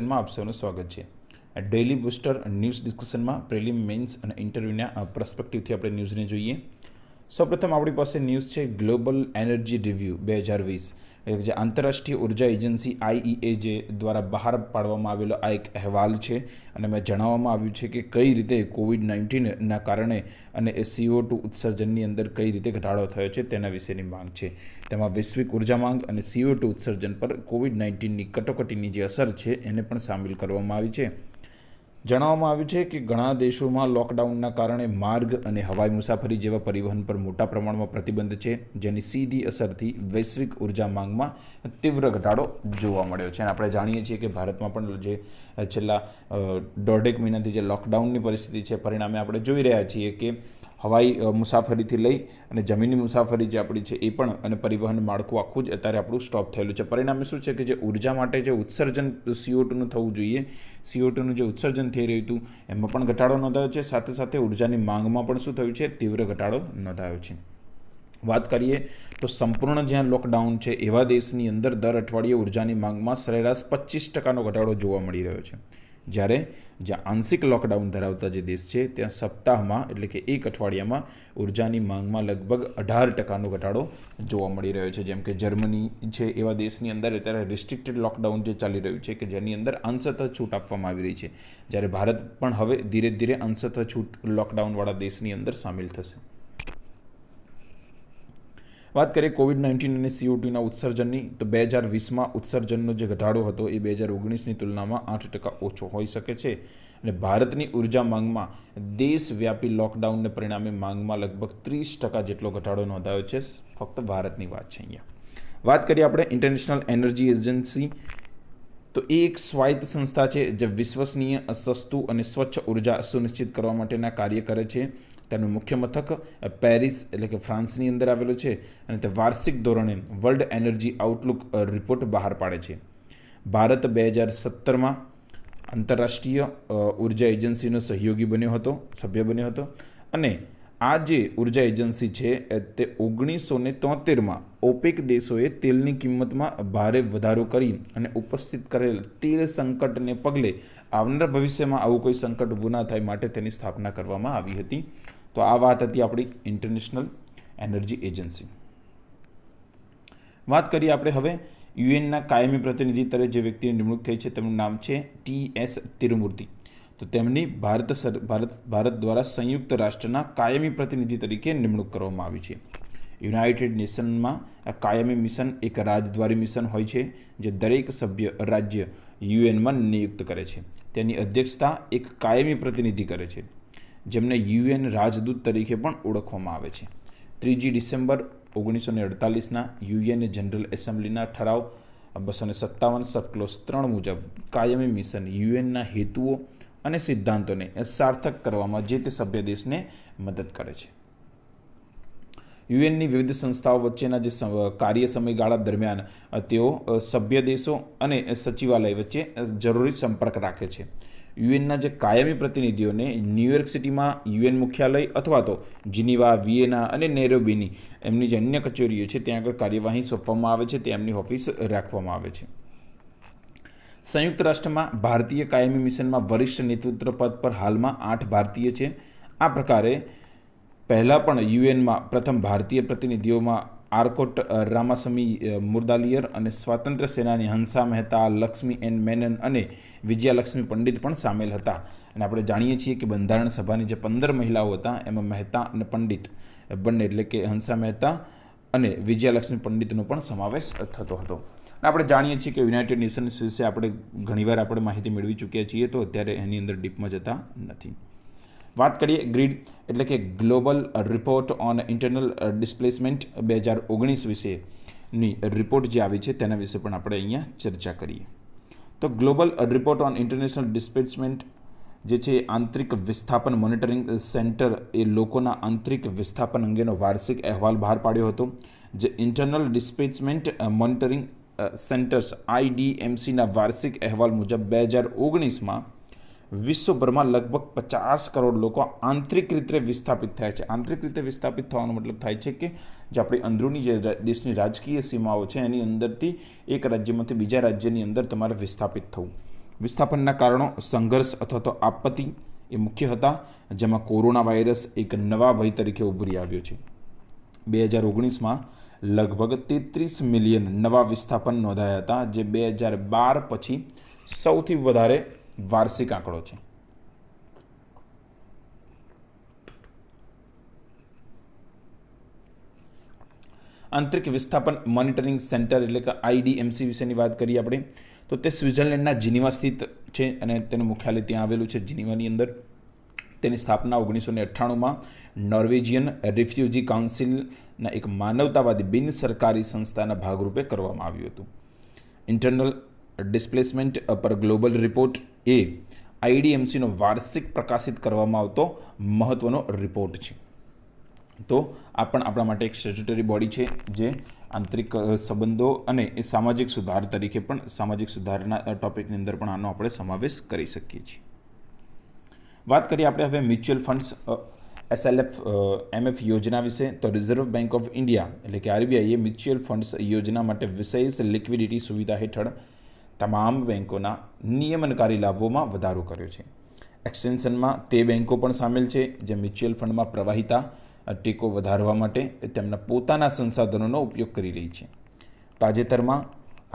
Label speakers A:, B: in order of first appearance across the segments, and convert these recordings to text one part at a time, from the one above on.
A: ડિસ્કશનમાં આપ સૌનું સ્વાગત છે। ડેઇલી બુસ્ટર ન્યૂઝ ડિસ્કશનમાં પ્રિલિમ મેન્સ અને ઇન્ટરવ્યૂના પર્સપેક્ટિવથી આપણે ન્યૂઝને જોઈએ। સૌપ્રથમ આપણી પાસે ન્યૂઝ છે ગ્લોબલ એનર્જી રિવ્યૂ 2020, જે આંતરરાષ્ટ્રીય ઉર્જા એજન્સી IEA જે દ્વારા બહાર પાડવામાં આવેલો આ એક અહેવાલ છે અને એમાં જણાવવામાં આવ્યું છે કે કઈ રીતે COVID-19ના કારણે અને CO2 ઉત્સર્જનની અંદર કઈ રીતે ઘટાડો થયો છે તેના વિશેની માંગ છે। તેમાં વૈશ્વિક ઉર્જા માંગ અને CO2 ઉત્સર્જન પર COVID-19ની કટોકટીની જે અસર છે એને પણ સામેલ કરવામાં આવી છે। જણાવવામાં આવ્યું છે કે ઘણા દેશોમાં લોકડાઉનના કારણે માર્ગ અને હવાઈ મુસાફરી જેવા પરિવહન પર મોટા પ્રમાણમાં પ્રતિબંધ છે, જેની સીધી અસરથી વૈશ્વિક ઉર્જા માંગમાં તીવ્ર ઘટાડો જોવા મળ્યો છે। અને આપણે જાણીએ છીએ કે ભારતમાં પણ જે છેલ્લા દોઢેક મહિનાથી જે લોકડાઉનની પરિસ્થિતિ છે, પરિણામે આપણે જોઈ રહ્યા છીએ કે હવાઈ મુસાફરીથી લઈ અને જમીની મુસાફરી જે આપણી છે એ પણ અને પરિવહન માળખું આખું જ અત્યારે આપણું સ્ટોપ થયેલું છે। પરિણામે શું છે કે જે ઉર્જા માટે જે ઉત્સર્જન CO2નું થવું જોઈએ, CO2નું જે ઉત્સર્જન થઈ રહ્યું હતું એમાં પણ ઘટાડો નોંધાયો છે, સાથે સાથે ઉર્જાની માંગમાં પણ શું થયું છે, તીવ્ર ઘટાડો નોંધાયો છે। વાત કરીએ તો સંપૂર્ણ જ્યાં લોકડાઉન છે એવા દેશની અંદર દર અઠવાડિયે ઉર્જાની માંગમાં સરેરાશ 25% ઘટાડો જોવા મળી રહ્યો છે, જ્યારે જ્યાં આંશિક લોકડાઉન ધરાવતા જે દેશ છે ત્યાં સપ્તાહમાં એટલે કે એક અઠવાડિયામાં ઉર્જાની માંગમાં લગભગ 18% ઘટાડો જોવા મળી રહ્યો છે। જેમ કે જર્મની છે એવા દેશની અંદર અત્યારે રિસ્ટ્રિક્ટેડ લોકડાઉન જે ચાલી રહ્યું છે કે જેની અંદર અંશતઃ છૂટ આપવામાં આવી રહી છે, જ્યારે ભારત પણ હવે ધીરે ધીરે અંશતઃ છૂટ લોકડાઉનવાળા દેશની અંદર સામેલ થશે। વાત કરીએ COVID-19 અને CO2ના ઉત્સર્જનની, તો 2020માં ઉત્સર્જનનો જે ઘટાડો હતો એ 2019ની તુલનામાં 8% ઓછો હોઈ શકે છે અને ભારતની ઉર્જા માંગમાં દેશવ્યાપી લોકડાઉનને પરિણામે માંગમાં લગભગ 30% જેટલો ઘટાડો નોંધાયો છે। ફક્ત ભારતની વાત છે। અહીંયા વાત કરીએ આપણે ઇન્ટરનેશનલ એનર્જી એજન્સી, તો એ એક સ્વાયત્ત સંસ્થા છે જે વિશ્વસનીય, સસ્તું અને સ્વચ્છ ઉર્જા સુનિશ્ચિત કરવા માટેના કાર્ય કરે છે। તેનું મુખ્ય મથક પેરિસ એટલે કે ફ્રાન્સની અંદર આવેલું છે અને તે વાર્ષિક ધોરણે વર્લ્ડ એનર્જી આઉટલુક રિપોર્ટ બહાર પાડે છે। ભારત 2017માં આંતરરાષ્ટ્રીય ઉર્જા એજન્સીનો સહયોગી સભ્ય બન્યો હતો અને આ જે ઉર્જા એજન્સી છે તે 1973માં ઓપેક દેશોએ તેલની કિંમતમાં ભારે વધારો કરી અને ઉપસ્થિત કરેલ તેલ સંકટને પગલે આવનાર ભવિષ્યમાં આવું કોઈ સંકટ ઊભું ના થાય માટે તેની સ્થાપના કરવામાં આવી હતી। તો આ વાત હતી આપણી ઇન્ટરનેશનલ એનર્જી એજન્સી। વાત કરીએ આપણે હવે યુએનના કાયમી પ્રતિનિધિ તરીકે જે વ્યક્તિની નિમણૂક થઈ છે તેમનું નામ છે TS તિરુમૂર્તિ। તો તેમની ભારત દ્વારા સંયુક્ત રાષ્ટ્રના કાયમી પ્રતિનિધિ તરીકે નિમણૂક કરવામાં આવી છે। યુનાઇટેડ નેશનમાં કાયમી મિશન એક રાજદ્વારી મિશન હોય છે જે દરેક સભ્ય રાજ્ય યુએનમાં નિયુક્ત કરે છે। તેની અધ્યક્ષતા એક કાયમી પ્રતિનિધિ કરે છે, જેમને યુએન રાજદૂત તરીકે પણ ઓળખવામાં આવે છે। 3 ડિસેમ્બર 1948ના યુએન જનરલ એસેમ્બલીના ઠરાવ 257 સબક્લોઝ 3 મુજબ કાયમી મિશન યુએનના હેતુઓ અને સિદ્ધાંતોને સાર્થક કરવામાં જે તે સભ્ય દેશને મદદ કરે છે। યુએનની વિવિધ સંસ્થાઓ વચ્ચેના જે કાર્ય સમયગાળા દરમિયાન તેઓ સભ્ય દેશો અને સચિવાલય વચ્ચે જરૂરી સંપર્ક રાખે છે। યુએનના જે કાયમી પ્રતિનિધિઓને ન્યૂયોર્ક સિટીમાં યુએન મુખ્યાલય અથવા તો જીનીવા, વિયેના અને નૈરોબીની એમની જે અન્ય કચેરીઓ છે ત્યાં આગળ કાર્યવાહી સોંપવામાં આવે છે, તે એમની ઓફિસ રાખવામાં આવે છે। સંયુક્ત રાષ્ટ્રમાં ભારતીય કાયમી મિશનમાં વરિષ્ઠ નેતૃત્વ પદ પર હાલમાં 8 ભારતીય છે। આ પ્રકારે પહેલાં પણ યુએનમાં પ્રથમ ભારતીય પ્રતિનિધિઓમાં આર્કોટ રામાસમી મુરદાલિયર અને સ્વાતંત્ર્ય સેનાની હંસા મહેતા, લક્ષ્મી એન મેનન અને વિજયાલક્ષ્મી પંડિત પણ સામેલ હતા। અને આપણે જાણીએ છીએ કે બંધારણ સભાની જે 15 મહિલાઓ હતા એમાં મહેતા અને પંડિત બંને એટલે કે હંસા મહેતા અને વિજયાલક્ષ્મી પંડિતનો પણ સમાવેશ થતો હતો। આપણે જાણીએ છીએ કે યુનાઇટેડ નેશન્સ વિશે આપણે ઘણીવાર આપણે માહિતી મેળવી ચૂક્યા છીએ, તો અત્યારે એની અંદર ડીપમાં જતા નથી। વાત કરીએ ગ્રીડ એટલે કે global report on internal displacement 2019 વિશેની રિપોર્ટ જે આવી છે તેના વિશે પણ આપણે અહીંયા ચર્ચા કરીએ। તો global report on international displacement જે છે આંતરિક વિસ્થાપન મોનિટરિંગ સેન્ટર એ લોકોના આંતરિક વિસ્થાપન અંગેનો વાર્ષિક અહેવાલ બહાર પાડ્યો હતો, જે ઇન્ટરનલ ડિસ્પ્લેસમેન્ટ મોનિટરિંગ સેન્ટર્સ IDMCના વાર્ષિક અહેવાલ મુજબ 2019માં વિશ્વભરમાં લગભગ 50 કરોડ લોકો આંતરિક રીતે વિસ્થાપિત થયા છે। આંતરિક રીતે વિસ્થાપિત થવાનો મતલબ થાય છે કે જે આપણી અંદરૂની જે દેશની રાજકીય સીમાઓ છે એની અંદરથી એક રાજ્યમાંથી બીજા રાજ્યની અંદર તમારે વિસ્થાપિત થવું। વિસ્થાપનના કારણો સંઘર્ષ અથવા તો આપત્તિ એ મુખ્ય હતા, જેમાં કોરોના વાયરસ એક નવા ભય તરીકે ઉભરી આવ્યો છે. 2019માં લગભગ 33 મિલિયન નવા વિસ્થાપન નોંધાયા હતા, જે 2012 પછી સૌથી વધારે વાર્ષિક આંકડો છે. આંતરિક વિસ્થાપન મોનિટરિંગ સેન્ટર એટલે કે IDMC વિશેની વાત કરીએ આપણે તો તે સ્વિટ્ઝરલેન્ડના જીનીવા સ્થિત છે અને તેનું મુખ્યાલય ત્યાં આવેલું છે જીનીવાની અંદર. તેની સ્થાપના 1998માં નોર્વેજિયન રિફ્યુજી કાઉન્સિલના એક માનવતાવાદી બિન સરકારી સંસ્થાના ભાગરૂપે કરવામાં આવ્યું હતું. ઇન્ટરનલ ડિસ્પ્લેસમેન્ટ પર ગ્લોબલ રિપોર્ટ એ IDMCનો વાર્ષિક પ્રકાશિત કરવામાં આવતો મહત્ત્વનો રિપોર્ટ છે. તો આ પણ આપણા માટે એક સ્ટેચ્યુટરી બોડી છે જે આંતરિક સંબંધો અને એ સામાજિક સુધાર તરીકે પણ સામાજિક સુધારના ટોપિકની અંદર પણ આનો આપણે સમાવેશ કરી શકીએ છીએ. વાત કરીએ આપણે હવે મ્યુચ્યુઅલ ફંડ્સ SLF MF યોજના વિશે. તો રિઝર્વ બેંક ઓફ ઇન્ડિયા એટલે કે RBI એ મ્યુચ્યુઅલ ફંડ્સ યોજના માટે વિશેષ લિક્વિડિટી સુવિધા હેઠળ તમામ બેંકોના નિયમનકારી લાભોમાં વધારો કર્યો છે. એક્સટેન્શનમાં તે બેંકો પણ સામેલ છે જે મ્યુચ્યુઅલ ફંડમાં પ્રવાહિતા ટેકો વધારવા માટે તેમના પોતાના સંસાધનોનો ઉપયોગ કરી રહી છે. તાજેતરમાં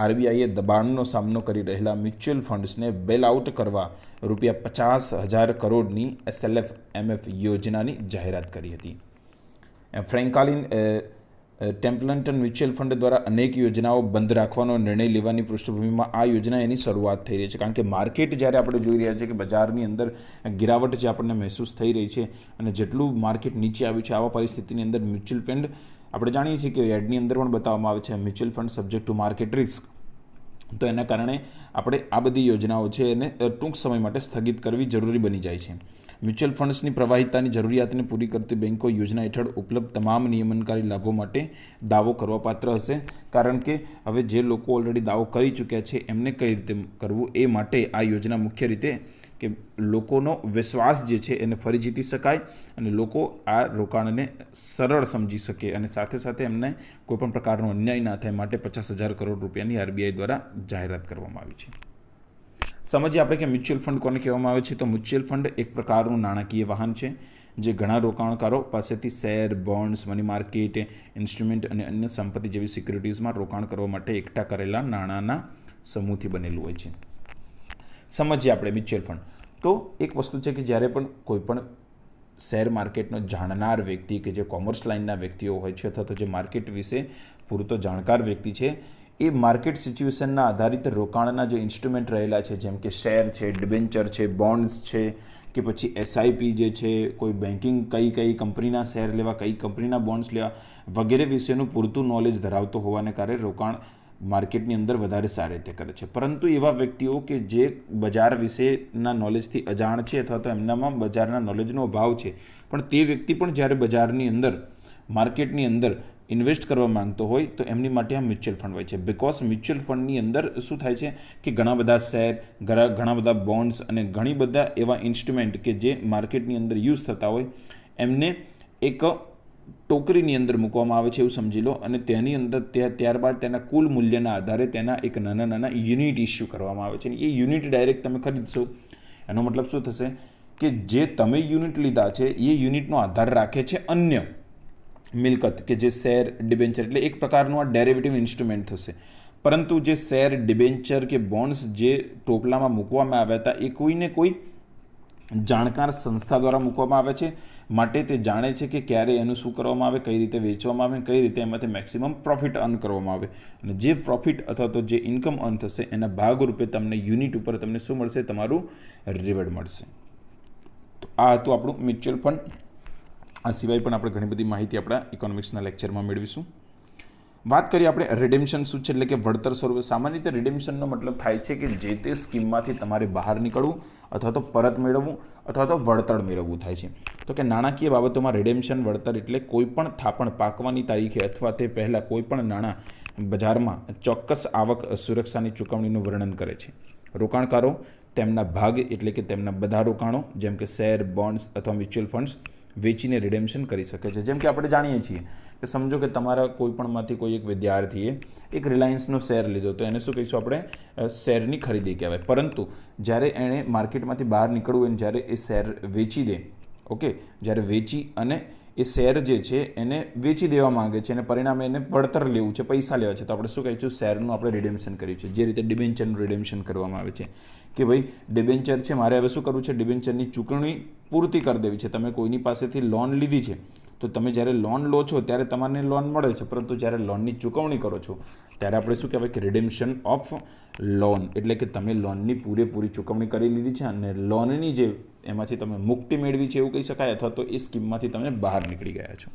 A: RBIએ દબાણનો સામનો કરી રહેલા મ્યુચ્યુઅલ ફંડ્સને બેલઆઉટ કરવા ₹50,000 કરોડની SLF MF યોજનાની જાહેરાત કરી હતી. ફ્રેન્કલિન ટેમ્પલટન મ્યુચ્યુઅલ ફંડ દ્વારા અનેક યોજનાઓ બંધ રાખવાનો નિર્ણય લેવાની પૃષ્ઠભૂમિમાં આ યોજના એની શરૂઆત થઈ રહી છે. કારણ કે માર્કેટ જ્યારે આપણે જોઈ રહ્યા છીએ કે બજારની અંદર ગિરાવટ જે આપણને મહેસૂસ થઈ રહી છે અને જેટલું માર્કેટ નીચે આવ્યું છે, આવા પરિસ્થિતિની અંદર મ્યુચ્યુઅલ ફંડ આપણે જાણીએ છીએ કે એડની અંદર પણ બતાવવામાં આવે છે mutual fund subject to market risk. તો એના કારણે આપણે આ બધી યોજનાઓ છે એને ટૂંક સમય માટે સ્થગિત કરવી જરૂરી બની જાય છે. મ્યુચ્યુઅલ ફંડ્સની પ્રવાહિતાની જરૂરિયાતને પૂરી કરતી બેન્કો યોજના હેઠળ ઉપલબ્ધ તમામ નિયમનકારી લાભો માટે દાવો કરવા પાત્ર હશે. કારણ કે હવે જે લોકો ઓલરેડી દાવો કરી ચૂક્યા છે એમને કઈ રીતે કરવું એ માટે આ યોજના મુખ્ય રીતે કે લોકોનો વિશ્વાસ જે છે એને ફરી જીતી શકાય અને લોકો આ રોકાણને સરળ સમજી શકે અને સાથે સાથે એમને કોઈપણ પ્રકારનો અન્યાય ના થાય માટે ₹50,000 કરોડ રૂપિયાની RBI દ્વારા જાહેરાત કરવામાં આવી છે. સમજીએ આપણે કે મ્યુચ્યુઅલ ફંડ કોને કહેવામાં આવે છે. તો મ્યુચ્યુઅલ ફંડ એક પ્રકારનું નાણાકીય વાહન છે જે ઘણા રોકાણકારો પાસેથી share, bonds, money market instrument અને અન્ય સંપત્તિ જેવી સિક્યુરિટીઝમાં રોકાણ કરવા માટે એકઠા કરેલા નાણાંના સમૂહથી બનેલું હોય છે. સમજીએ આપણે મ્યુચ્યુઅલ ફંડ. તો એક વસ્તુ છે કે જ્યારે પણ કોઈ પણ શેર માર્કેટનો જાણનાર વ્યક્તિ કે જે કોમર્સ લાઇનના વ્યક્તિઓ હોય છે અથવા તો જે માર્કેટ વિશે પૂરતો જાણકાર વ્યક્તિ છે એ માર્કેટ સિચ્યુએશનના આધારિત રોકાણના જે ઇન્સ્ટ્રુમેન્ટ રહેલા છે જેમ કે શેર છે, ડિબેન્ચર છે, બોન્ડ્સ છે કે પછી SIP જે છે, કોઈ બેન્કિંગ કઈ કંપનીના શેર લેવા, કઈ કંપનીના બોન્ડ્સ લેવા વગેરે વિશેનું પૂરતું નોલેજ ધરાવતો હોવાને કારણે રોકાણ માર્કેટની અંદર વધારે સારી રીતે કરે છે. પરંતુ એવા વ્યક્તિઓ કે જે બજાર વિશેના નોલેજથી અજાણ છે અથવા તો એમનામાં બજારના નોલેજનો અભાવ છે, પણ તે વ્યક્તિ પણ જ્યારે બજારની અંદર માર્કેટની અંદર ઇન્વેસ્ટ કરવા માંગતો હોય તો એમની માટે આ મ્યુચ્યુઅલ ફંડ હોય છે. બિકોઝ મ્યુચ્યુઅલ ફંડની અંદર શું થાય છે કે ઘણા બધા શેર, ઘણા બધા બોન્ડ્સ અને ઘણી બધા એવા ઇન્સ્ટ્રુમેન્ટ કે જે માર્કેટની અંદર યુઝ થતા હોય એમને એક ટોકરીની અંદર મૂકવામાં આવે છે એવું સમજી લો અને તેની અંદર ત્યારબાદ તેના કુલ મૂલ્યના આધારે તેના એક નાના યુનિટ ઇસ્યુ કરવામાં આવે છે. એ યુનિટ ડાયરેક્ટ તમે ખરીદશો એનો મતલબ શું થશે કે જે તમે યુનિટ લીધા છે એ યુનિટનો આધાર રાખે છે અન્ય મિલકત કે જે શેર, ડિબેન્ચર એટલે એક પ્રકારનું આ ડેરિવેટિવ ઇન્સ્ટ્રુમેન્ટ થશે. પરંતુ જે શેર, ડિબેન્ચર કે બોન્ડ્સ જે ટોપલામાં મૂકવામાં આવ્યા હતા એ કોઈને કોઈ જાણકાર સંસ્થા દ્વારા મૂકવામાં આવે છે. માટે તે જાણે છે કે ક્યારે એનું શું કરવામાં આવે, કઈ રીતે વેચવામાં આવે, કઈ રીતે એમાંથી મેક્સિમમ પ્રોફિટ અર્ન કરવામાં આવે અને જે પ્રોફિટ અથવા તો જે ઇન્કમ અર્ન થશે એના ભાગરૂપે તમને યુનિટ ઉપર તમને શું મળશે, તમારું રિવોર્ડ મળશે. તો આ હતું આપણું મ્યુચ્યુઅલ ફંડ. આ સિવાય પણ આપણે ઘણી બધી માહિતી આપણા ઇકોનોમિક્સના લેક્ચરમાં મેળવીશું. વાત કરીએ આપણે રિડેમ્પશન શું છે એટલે કે વળતર સ્વરૂપે. સામાન્ય રીતે રિડેમ્પશનનો મતલબ થાય છે કે જે તે સ્કીમમાંથી તમારે બહાર નીકળવું અથવા તો પરત મેળવવું અથવા તો વળતર મેળવવું થાય છે. તો કે નાણાકીય બાબતોમાં રિડેમ્પશન વળતર એટલે કોઈપણ થાપણ પાકવાની તારીખે અથવા તે પહેલાં કોઈપણ નાણાં બજારમાં ચોક્કસ આવક સુરક્ષાની ચૂકવણીનું વર્ણન કરે છે. રોકાણકારો તેમના ભાગ એટલે કે તેમના બધા રોકાણો જેમ કે શેર, બોન્ડ્સ અથવા મ્યુચ્યુઅલ ફંડ્સ વેચીને રિડેમ્પશન કરી શકે છે. જેમ કે આપણે જાણીએ છીએ કે સમજો કે તમારા કોઈ પણમાંથી કોઈ એક વિદ્યાર્થીએ એક રિલાયન્સનો શેર લીધો, તો એને શું કહીશું આપણે? શેરની ખરીદી કહેવાય. પરંતુ જ્યારે એણે માર્કેટમાંથી બહાર નીકળવું હોય, જ્યારે એ શેર વેચી દે, ઓકે, જ્યારે વેચી અને એ શેર જે છે એને વેચી દેવા માંગે છે અને પરિણામે એને વળતર લેવું છે, પૈસા લેવા છે, તો આપણે શું કહીશું? શેરનું આપણે રિડેમ્પશન કર્યું છે. જે રીતે ડિબેન્ચરનું રિડેમ્પશન કરવામાં આવે છે કે ભાઈ ડિબેન્ચર છે, મારે હવે શું કરવું છે? ડિબેન્ચરની ચૂકવણી પૂર્તિ કરી દેવી છે. તમે કોઈની પાસેથી લોન લીધી છે, તો તમે જ્યારે લોન લો છો ત્યારે તમને લોન મળે છે, પરંતુ જ્યારે લોનની ચૂકવણી કરો છો ત્યારે આપણે શું કહેવાય કે રિડેમ્પશન ઓફ લોન, એટલે કે તમે લોનની પૂરેપૂરી ચૂકવણી કરી લીધી છે અને લોનની જે એમાંથી તમે મુક્તિ મેળવી છે એવું કહી શકાય, અથવા તો એ સ્કીમમાંથી તમે બહાર નીકળી ગયા છો.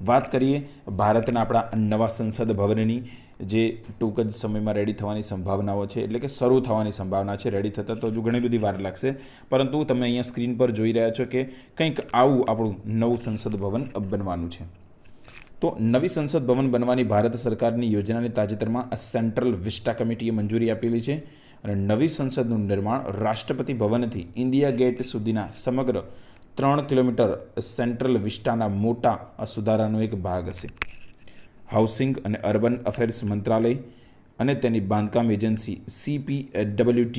A: વાત કરીએ ભારતના આપણા નવા સંસદ ભવનની, જે ટૂંક જ સમયમાં રેડી થવાની સંભાવનાઓ છે, એટલે કે શરૂ થવાની સંભાવના છે. રેડી થતાં તો હજુ ઘણી બધી વાર લાગશે, પરંતુ તમે અહીંયા સ્ક્રીન પર જોઈ રહ્યા છો કે કંઈક આવું આપણું નવું સંસદ ભવન બનવાનું છે. તો નવી સંસદ ભવન બનવાની ભારત સરકારની યોજનાને તાજેતરમાં સેન્ટ્રલ વિસ્ટા કમિટીએ મંજૂરી આપેલી છે અને નવી સંસદનું નિર્માણ રાષ્ટ્રપતિ ભવનથી ઇન્ડિયા ગેટ સુધીના સમગ્ર 3 કિલોમીટર સેન્ટ્રલ વિસ્ટાના મોટા સુધારાનો એક ભાગ હશે. હાઉસિંગ અને અર્બન અફેર્સ મંત્રાલય અને તેની બાંધકામ એજન્સી CPWD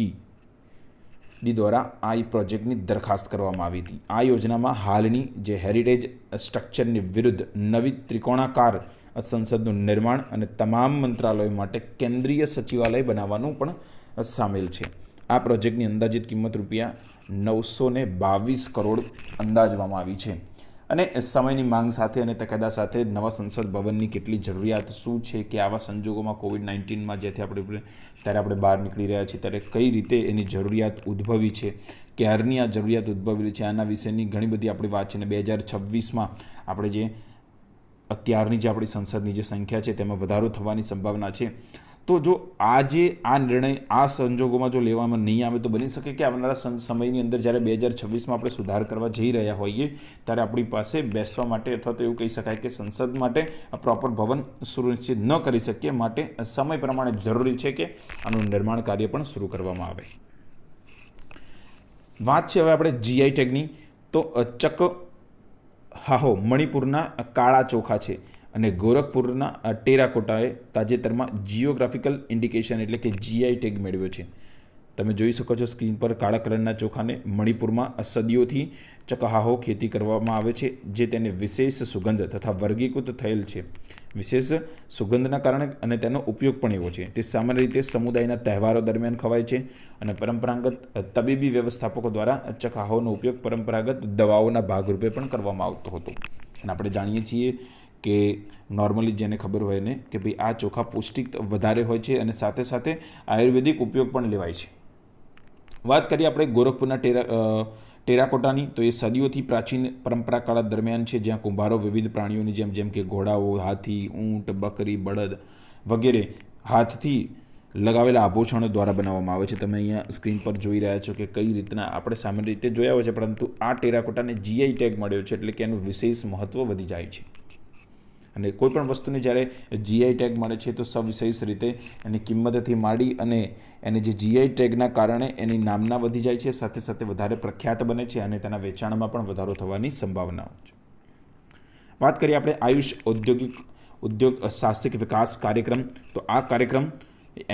A: દ્વારા આ પ્રોજેક્ટની દરખાસ્ત કરવામાં આવી હતી. આ યોજનામાં હાલની જે હેરિટેજ સ્ટ્રક્ચરની વિરુદ્ધ નવી ત્રિકોણાકાર સંસદનું નિર્માણ અને તમામ મંત્રાલયો માટે કેન્દ્રીય સચિવાલય બનાવવાનું પણ સામેલ છે. આ પ્રોજેક્ટની અંદાજિત કિંમત ₹922 કરોડ અંદાજવામાં આવી છે. અને સમયની માંગ સાથે અને તકેદાર સાથે નવા સંસદ ભવનની કેટલી જરૂરિયાત શું છે, કે આવા સંજોગોમાં કોવિડ-19માં જેથી ત્યારે આપણે બહાર નીકળી રહ્યા છીએ, ત્યારે કઈ રીતે એની જરૂરિયાત ઉદ્ભવી છે, ક્યારની આ જરૂરિયાત ઉદ્ભવેલી છે, આના વિશેની ઘણી બધી આપણી વાત છે. અને 2026માં આપણે જે અત્યારની જે આપણી સંસદની જે સંખ્યા છે તેમાં વધારો થવાની સંભાવના છે. તો જો આજે આ નિર્ણય આ સંજોગોમાં જો લેવામાં નહીં આવે તો બની શકે કે આવનારા સમયની અંદર જ્યારે 2026માં આપણે સુધાર કરવા જઈ રહ્યા હોઈએ ત્યારે આપણી પાસે બેસવા માટે અથવા તો એવું કહી શકાય કે સંસદ માટે પ્રોપર ભવન સુનિશ્ચિત ન કરી શકીએ. માટે સમય પ્રમાણે જરૂરી છે કે આનું નિર્માણ કાર્ય પણ શરૂ કરવામાં આવે. વાત છે હવે આપણે GI ટેગની. તો હાહો મણિપુરના કાળા ચોખા છે અને ગોરખપુરના ટેરાકોટાએ તાજેતરમાં જિયોગ્રાફિકલ ઇન્ડિકેશન એટલે કે GI ટેગ મેળવ્યો છે. તમે જોઈ શકો છો સ્ક્રીન પર કાળા કલરના ચોખાને મણિપુરમાં સદીઓથી ચકહાહો ખેતી કરવામાં આવે છે, જે તેને વિશેષ સુગંધ તથા વર્ગીકૃત થયેલ છે. વિશેષ સુગંધના કારણે અને તેનો ઉપયોગ પણ એવો છે. તે સામાન્ય રીતે સમુદાયના તહેવારો દરમિયાન ખવાય છે અને પરંપરાગત તબીબી વ્યવસ્થાપકો દ્વારા ચકહાહોનો ઉપયોગ પરંપરાગત દવાઓના ભાગરૂપે પણ કરવામાં આવતો હતો. અને આપણે જાણીએ છીએ કે નોર્મલી જેને ખબર હોય ને કે ભાઈ આ ચોખા પૌષ્ટિક વધારે હોય છે અને સાથે સાથે આયુર્વેદિક ઉપયોગ પણ લેવાય છે. વાત કરીએ આપણે ગોરખપુરના ટેરાકોટાની, તો એ સદીઓથી પ્રાચીન પરંપરાકાળ દરમિયાન છે, જ્યાં કુંભારો વિવિધ પ્રાણીઓની જેમ કે ઘોડાઓ, હાથી, ઊંટ, બકરી, બળદ વગેરે હાથથી લગાવેલા આભૂષણો દ્વારા બનાવવામાં આવે છે. તમે અહીંયા સ્ક્રીન પર જોઈ રહ્યા છો કે કઈ રીતના આપણે સામાન્ય રીતે જોયા હોય છે, પરંતુ આ ટેરાકોટાને GI ટેગ મળ્યો છે, એટલે કે એનું વિશેષ મહત્ત્વ વધી જાય છે. અને કોઈપણ વસ્તુને જ્યારે GI ટેગ મળે છે તો સવિશેષ રીતે એની કિંમતથી માંડી અને એને જે GI ટેગના કારણે એની નામના વધી જાય છે, સાથે સાથે વધારે પ્રખ્યાત બને છે અને તેના વેચાણમાં પણ વધારો થવાની સંભાવનાઓ છે. વાત કરીએ આપણે આયુષ ઉદ્યોગ સાહસિક વિકાસ કાર્યક્રમ. તો આ કાર્યક્રમ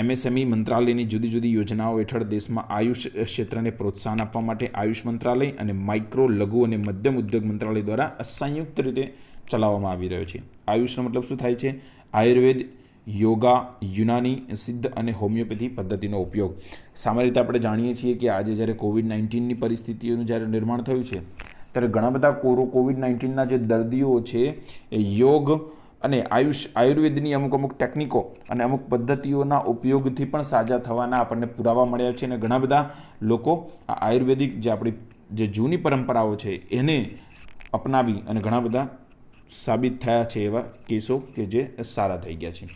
A: MSME મંત્રાલયની જુદી જુદી યોજનાઓ હેઠળ દેશમાં આયુષ ક્ષેત્રને પ્રોત્સાહન આપવા માટે આયુષ મંત્રાલય અને માઇક્રો, લઘુ અને મધ્યમ ઉદ્યોગ મંત્રાલય દ્વારા સંયુક્ત રીતે ચલાવવામાં આવી રહ્યો છે. આયુષનો મતલબ શું થાય છે? આયુર્વેદ, યોગા, યુનાની, સિદ્ધ અને હોમિયોપેથી પદ્ધતિનો ઉપયોગ. સામાન્ય રીતે આપણે જાણીએ છીએ કે આજે જ્યારે કોવિડ-19ની પરિસ્થિતિઓનું જ્યારે નિર્માણ થયું છે ત્યારે ઘણા બધા કોવિડ-19ના જે દર્દીઓ છે એ યોગ અને આયુર્વેદની અમુક ટેકનિકો અને અમુક પદ્ધતિઓના ઉપયોગથી પણ સાજા થવાના આપણને પુરાવા મળ્યા છે. અને ઘણા બધા લોકો આ આયુર્વેદિક જે આપણી જે જૂની પરંપરાઓ છે એને અપનાવી અને ઘણા બધા સાબિત થયા છે એવા કેસો કે જે સારા થઈ ગયા છે.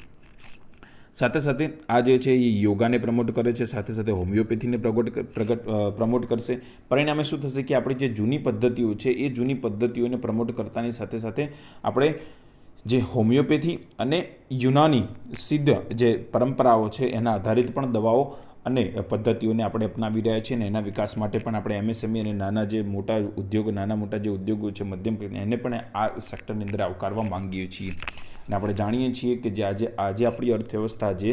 A: સાથે સાથે આ જે છે એ યોગાને પ્રમોટ કરે છે, સાથે સાથે હોમિયોપેથીને પ્રમોટ કરશે. પરિણામે શું થશે કે આપણી જે જૂની પદ્ધતિઓ છે એ જૂની પદ્ધતિઓને પ્રમોટ કરતાની સાથે સાથે આપણે જે હોમિયોપેથી અને યુનાની સિદ્ધ જે પરંપરાઓ છે એના આધારિત પણ દવાઓ અને પદ્ધતિઓને આપણે અપનાવી રહ્યા છીએ, અને એના વિકાસ માટે પણ આપણે એમએસએમઈ અને નાના મોટા જે ઉદ્યોગો છે, મધ્યમ એને પણ આ સેક્ટરની અંદર આવકારવા માંગીએ છીએ. અને આપણે જાણીએ છીએ કે જે આજે આપણી અર્થવ્યવસ્થા જે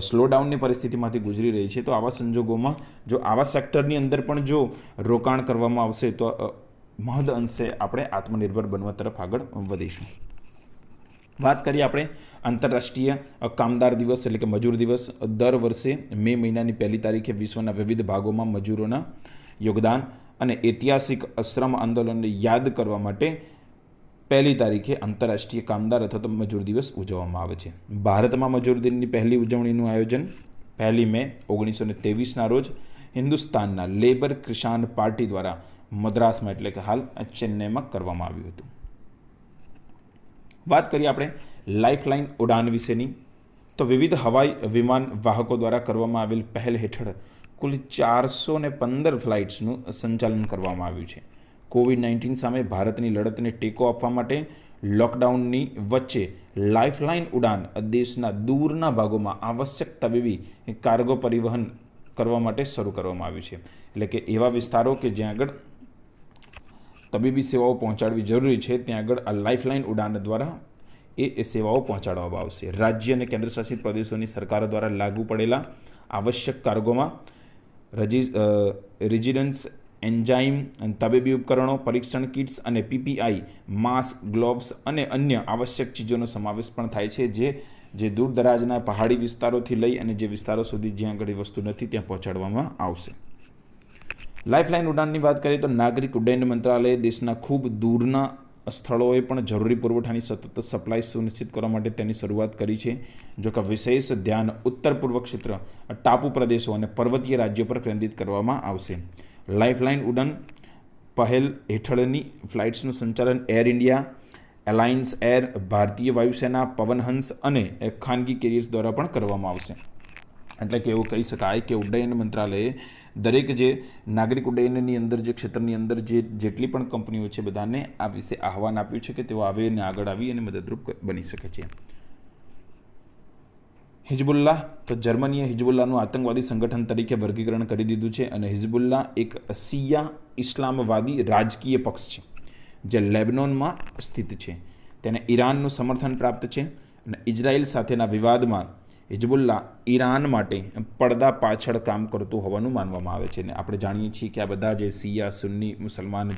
A: સ્લોડાઉનની પરિસ્થિતિમાંથી ગુજરી રહી છે, તો આવા સંજોગોમાં જો આવા સેક્ટરની અંદર પણ જો રોકાણ કરવામાં આવશે તો મહદ અંશે આપણે આત્મનિર્ભર બનવા તરફ આગળ વધીશું. વાત કરીએ આપણે આંતરરાષ્ટ્રીય કામદાર દિવસ એટલે કે મજૂર દિવસ. દર વર્ષે મે મહિનાની 1લી તારીખે વિશ્વના વિવિધ ભાગોમાં મજૂરોના યોગદાન અને ઐતિહાસિક શ્રમ આંદોલનને યાદ કરવા માટે 1લી તારીખે આંતરરાષ્ટ્રીય કામદાર અથવા તો મજૂર દિવસ ઉજવવામાં આવે છે. ભારતમાં મજૂર દિનની પહેલી ઉજવણીનું આયોજન 1 મે 1923ના રોજ હિન્દુસ્તાનના લેબર કિસાન પાર્ટી દ્વારા મદ્રાસમાં એટલે કે હાલ ચેન્નઈમાં કરવામાં આવ્યું હતું. વાત કરીએ આપણે લાઇફલાઇન ઉડાન વિશેની, તો વિવિધ હવાઈ વિમાન વાહકો દ્વારા કરવામાં આવેલ પહેલ હેઠળ કુલ 415 ફ્લાઇટ્સનું સંચાલન કરવામાં આવ્યું છે. કોવિડ-19 સામે ભારતની લડતને ટેકો આપવા માટે લોકડાઉનની વચ્ચે લાઇફલાઇન ઉડાન દેશના દૂરના ભાગોમાં આવશ્યક તબીબી કાર્ગો પરિવહન કરવા માટે શરૂ કરવામાં આવ્યું છે. એટલે કે એવા વિસ્તારો કે જ્યાં આગળ તબીબી સેવાઓ પહોંચાડવી જરૂરી છે, ત્યાં આગળ આ લાઇફલાઇન ઉડાન દ્વારા એ સેવાઓ પહોંચાડવામાં આવશે. રાજ્ય અને કેન્દ્રશાસિત પ્રદેશોની સરકારો દ્વારા લાગુ પડેલા આવશ્યક કાર્ગોમાં રેઝિડન્સ એન્જાઇમ, તબીબી ઉપકરણો, પરીક્ષણ કિટ્સ અને પીપીઆઈ, માસ્ક, ગ્લોવ્સ અને અન્ય આવશ્યક ચીજોનો સમાવેશ પણ થાય છે, જે દૂર દરાજના પહાડી વિસ્તારોથી લઈ અને જે વિસ્તારો સુધી જ્યાં આગળ વસ્તુ નથી ત્યાં પહોંચાડવામાં આવશે. લાઇફલાઇન ઉડાનની વાત કરીએ તો નાગરિક ઉડ્ડયન મંત્રાલયે દેશના ખૂબ દૂરના સ્થળોએ પણ જરૂરી પુરવઠાની સતત સપ્લાય સુનિશ્ચિત કરવા માટે તેની શરૂઆત કરી છે. જો કે વિશેષ ધ્યાન ઉત્તર પૂર્વ ક્ષેત્ર, ટાપુ પ્રદેશો અને પર્વતીય રાજ્યો પર કેન્દ્રિત કરવામાં આવશે. લાઇફલાઇન ઉડાન પહેલ હેઠળની ફ્લાઇટ્સનું સંચાલન એર ઇન્ડિયા, એલાયન્સ એર, ભારતીય વાયુસેના, પવનહંસ અને ખાનગી કેરિયર્સ દ્વારા પણ કરવામાં આવશે. એટલે કે એવું કહી શકાય કે ઉડ્ડયન મંત્રાલયે દરેક જે નાગરિક ઉડ્ડયનની અંદર જે ક્ષેત્રની અંદર જેટલી પણ કંપનીઓ છે બધાને આ વિશે આહવાન આપ્યું છે કે તેઓ આવે અને આગળ આવી અને મદદરૂપ બની શકે છે. હિઝબુલ્લાહ, તો જર્મનીએ હિઝબુલ્લાહનું આતંકવાદી સંગઠન તરીકે વર્ગીકરણ કરી દીધું છે અને હિઝબુલ્લાહ એક શિયા ઇસ્લામવાદી રાજકીય પક્ષ છે જે લેબનોનમાં સ્થિત છે. તેને ઈરાનનું સમર્થન પ્રાપ્ત છે અને ઇઝરાયલ સાથેના વિવાદમાં હિઝબુલ્લાહ ઈરાન માટે પડદા પાછળ કામ કરતું હોવાનું માનવામાં આવે છે. અને આપણે જાણીએ છીએ કે આ બધા જે શિયા સુન્ની મુસલમાન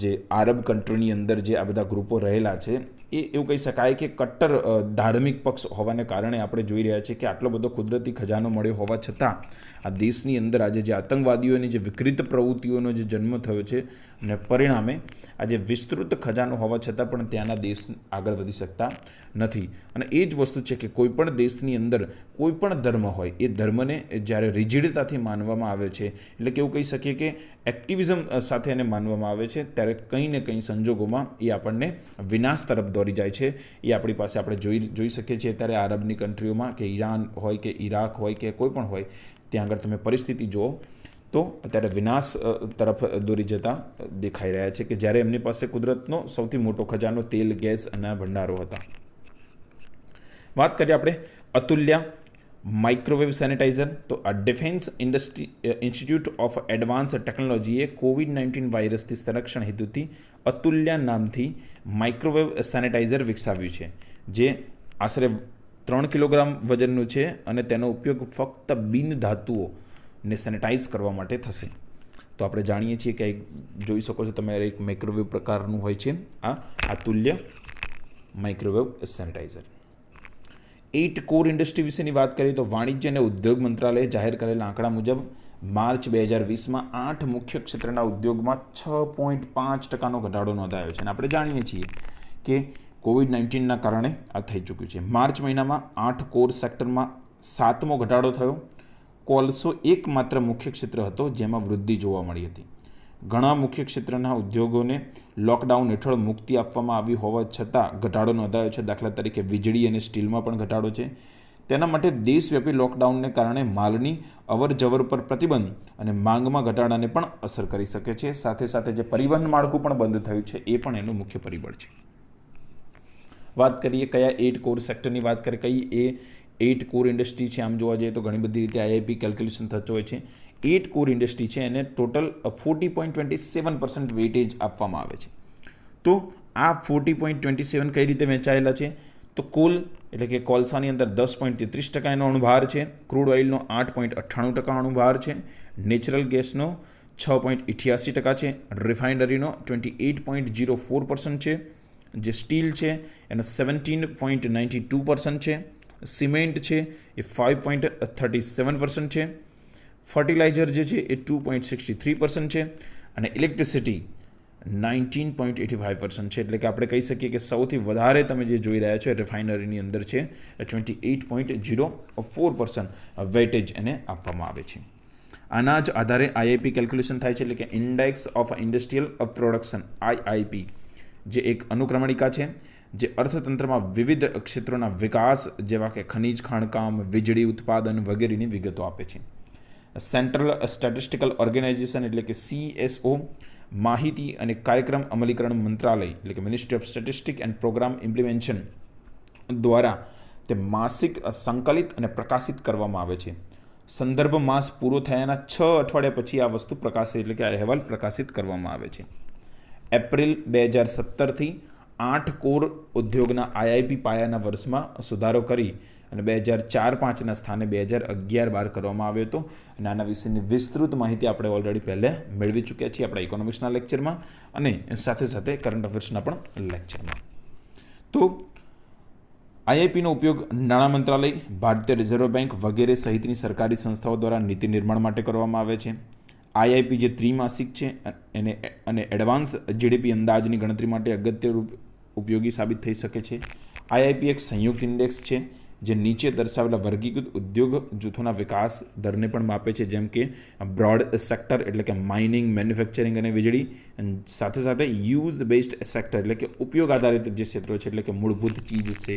A: જે આરબ કન્ટ્રીની અંદર જે આ બધા ગ્રુપો રહેલા છે એ એવું કહી શકાય કે કટ્ટર ધાર્મિક પક્ષ હોવાને કારણે આપણે જોઈ રહ્યા છીએ કે આટલો બધો કુદરતી ખજાનો મળ્યો હોવા છતાં આ દેશની અંદર આજે જે આતંકવાદીઓની જે વિકૃત પ્રવૃત્તિઓનો જે જન્મ થયો છે અને પરિણામે આજે વિસ્તૃત ખજાનો હોવા છતાં પણ ત્યાંના દેશ આગળ વધી શકતા નથી. અને એ જ વસ્તુ છે કે કોઈપણ દેશની અંદર કોઈપણ ધર્મ હોય એ ધર્મને જ્યારે રિજિડતાથી માનવામાં આવે છે, એટલે કે એવું કહી શકીએ કે એક્ટિવિઝમ સાથે એને માનવામાં આવે છે, ત્યારે કંઈ ને કંઈ સંજોગોમાં એ આપણને વિનાશ તરફ દોરી જાય છે. એ આપણી પાસે આપણે જોઈ શકીએ છીએ ત્યારે આરબની કન્ટ્રીઓમાં કે ઈરાન હોય કે ઈરાક હોય કે કોઈ પણ હોય ત્યાં આગળ તમે પરિસ્થિતિ જુઓ તો અત્યારે વિનાશ તરફ દોરી જતા દેખાઈ રહ્યા છે કે જ્યારે એમની પાસે કુદરતનો સૌથી મોટો ખજાનો તેલ, ગેસ અને ભંડારો હતા. વાત કરીએ આપણે અતુલ્યા માઇક્રોવેવ સેનિટાઈઝર, તો આ ડિફેન્સ ઇન્સ્ટિટ્યૂટ ઓફ એડવાન્સ ટેકનોલોજીએ કોવિડ-19 વાયરસથી સંરક્ષણ હેતુથી અતુલ્યા નામથી માઇક્રોવેવ સેનિટાઈઝર વિકસાવ્યું છે, જે આશરે 3 કિલોગ્રામ વજનનું છે અને તેનો ઉપયોગ ફક્ત બિન ધાતુઓને સેનિટાઈઝ કરવા માટે થશે. તો આપણે જાણીએ છીએ કે જોઈ શકો છો તમે એક માઇક્રોવેવ પ્રકારનું હોય છે આ અતુલ્ય માઇક્રોવેવ સેનિટાઈઝર. 8 કોર ઇન્ડસ્ટ્રી વિશેની વાત કરીએ તો વાણિજ્ય અને ઉદ્યોગ મંત્રાલયે જાહેર કરેલા આંકડા મુજબ માર્ચ 2020માં 8 મુખ્ય ક્ષેત્રના ઉદ્યોગમાં 6.5% ઘટાડો નોંધાયો છે. અને આપણે જાણીએ છીએ કે કોવિડ-19ના કારણે આ થઈ ચૂક્યું છે. માર્ચ મહિનામાં 8 કોર સેક્ટરમાં 7મો ઘટાડો થયો. કોલસો એકમાત્ર મુખ્ય ક્ષેત્ર હતો જેમાં વૃદ્ધિ જોવા મળી હતી. ઘણા મુખ્ય ક્ષેત્રના ઉદ્યોગોને લોકડાઉન હેઠળ મુક્તિ આપવામાં આવી હોવા છતાં ઘટાડો નોંધાયો છે. દાખલા તરીકે વીજળી અને સ્ટીલમાં પણ ઘટાડો છે. તેના માટે દેશવ્યાપી લોકડાઉનને કારણે માલની અવરજવર પર પ્રતિબંધ અને માંગમાં ઘટાડાને પણ અસર કરી શકે છે. સાથે સાથે જે પરિવહન માળખું પણ બંધ થયું છે એ પણ એનું મુખ્ય પરિબળ છે. વાત કરીએ કયા 8 કોર સેક્ટરની વાત કરીએ, કઈ એ 8 કોર ઇન્ડસ્ટ્રી છે. આમ જોવા જઈએ તો ઘણી બધી રીતે આઈઆઈપી કેલ્ક્યુલેશન થતો હોય છે. 8 કોર ઇન્ડસ્ટ્રી છે એને ટોટલ 40.27% વેઇટેજ આપવામાં આવે છે. તો આ 40.27 કઈ રીતે વહેંચાયેલા છે? તો કોલ એટલે કે કોલસાની અંદર 10.33% એનો અણુભાર છે, ક્રૂડ ઓઇલનો 8.98% અણુભાર છે, નેચરલ ગેસનો 6.88% છે, રિફાઇનરીનો 28.04% છે, જે સ્ટીલ છે એનો 17.92% છે, સિમેન્ટ છે એ 5.37% છે, ફર્ટિલાઇઝર જે છે એ 2.63% છે અને ઇલેક્ટ્રિસિટી 19.85% છે. એટલે કે આપણે કહી શકીએ કે સૌથી વધારે તમે જે જોઈ રહ્યા છો રિફાઇનરીની અંદર છે 28.04% વેટેજ એને આપવામાં આવે છે. આના જ આધારે આઈઆઈપી કેલ્ક્યુલેશન થાય છે, એટલે કે ઇન્ડેક્સ ઓફ ઇન્ડસ્ટ્રીયલ પ્રોડક્શન આઈઆઈપી, જે એક અનુક્રમણિકા છે જે અર્થતંત્રમાં વિવિધ ક્ષેત્રોના વિકાસ જેવા કે ખનિજ ખાણકામ, વીજળી ઉત્પાદન વગેરેની વિગતો આપે છે. સેન્ટ્રલ સ્ટેટિસ્ટિકલ ઓર્ગેનાઇઝેશન એટલે કે CSO, માહિતી અને કાર્યક્રમ અમલીકરણ મંત્રાલય એટલે કે ministry of statistic and programme implementation દ્વારા તે માસિક સંકલિત અને પ્રકાશિત કરવામાં આવે છે. સંદર્ભ માસ પૂરો થયાના 6 અઠવાડિયા પછી આ વસ્તુ પ્રકાશિત એટલે કે આ અહેવાલ પ્રકાશિત કરવામાં આવે છે. એપ્રિલ 2017થી 8 કોર ઉદ્યોગના આઈઆઈપી પાયાના વર્ષમાં સુધારો કરી અને 2004-05ના સ્થાને 2011-12 કરવામાં આવ્યો હતો. અને આના વિશેની વિસ્તૃત માહિતી આપણે ઓલરેડી પહેલાં મેળવી ચૂક્યા છીએ આપણા ઇકોનોમિક્સના લેક્ચરમાં અને સાથે સાથે કરંટ અફેર્સના પણ લેક્ચરમાં. તો આઈઆઈપીનો ઉપયોગ નાણાં મંત્રાલય, ભારતીય રિઝર્વ બેંક વગેરે સહિતની સરકારી સંસ્થાઓ દ્વારા નીતિ નિર્માણ માટે કરવામાં આવે છે. આઈઆઈપી જે ત્રિમાસિક છે અને એડવાન્સ જીડીપી અંદાજની ગણતરી માટે અગત્યરૂપ ઉપયોગી સાબિત થઈ શકે છે. આઈઆઈપી એક સંયુક્ત ઇન્ડેક્સ છે જે નીચે દર્શાવેલા વર્ગીકૃત ઉદ્યોગ જૂથોના વિકાસ દરને પણ માપે છે, જેમ કે બ્રોડ સેક્ટર એટલે કે માઇનિંગ, મેન્યુફેક્ચરિંગ અને વીજળી, સાથે સાથે યુઝ બેઝડ સેક્ટર એટલે કે ઉપયોગ આધારિત જે ક્ષેત્રો છે એટલે કે મૂળભૂત ચીજ છે,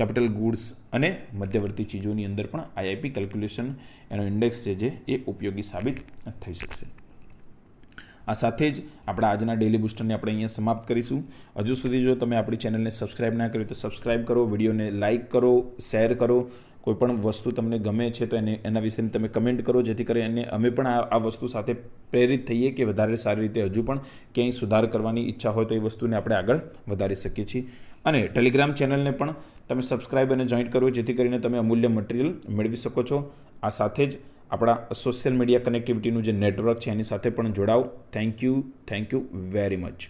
A: કેપિટલ ગુડ્સ અને મધ્યવર્તી ચીજોની અંદર પણ આઈઆઈપી કેલ્ક્યુલેશન એનો ઇન્ડેક્સ છે જે એ ઉપયોગી સાબિત થઈ શકશે. આ સાથે જ આપણા આજના ડેલી બુસ્ટરને આપણે અહીંયા સમાપ્ત કરીશું. હજુ સુધી જો તમે આપણી ચેનલને સબસ્ક્રાઇબ ના કરી તો સબસ્ક્રાઇબ કરો, વિડીયોને લાઇક કરો, શેર કરો. કોઈપણ વસ્તુ તમને ગમે છે તો એના વિશેની તમે કમેન્ટ કરો, જેથી કરીને અમે પણ આ વસ્તુ સાથે પ્રેરિત થઈએ કે વધારે સારી રીતે હજુ પણ ક્યાંય સુધાર કરવાની ઈચ્છા હોય તો એ વસ્તુને આપણે આગળ વધારી શકીએ છીએ. અને ટેલિગ્રામ ચેનલને પણ તમે સબસ્ક્રાઇબ અને જોઈન કરો, જેથી કરીને તમે અમૂલ્ય મટીરિયલ મેળવી શકો છો. આ સાથે જ આપણા સોશિયલ મીડિયા કનેક્ટિવિટીનું જે નેટવર્ક છે એની સાથે પણ જોડાઓ. Thank you very much.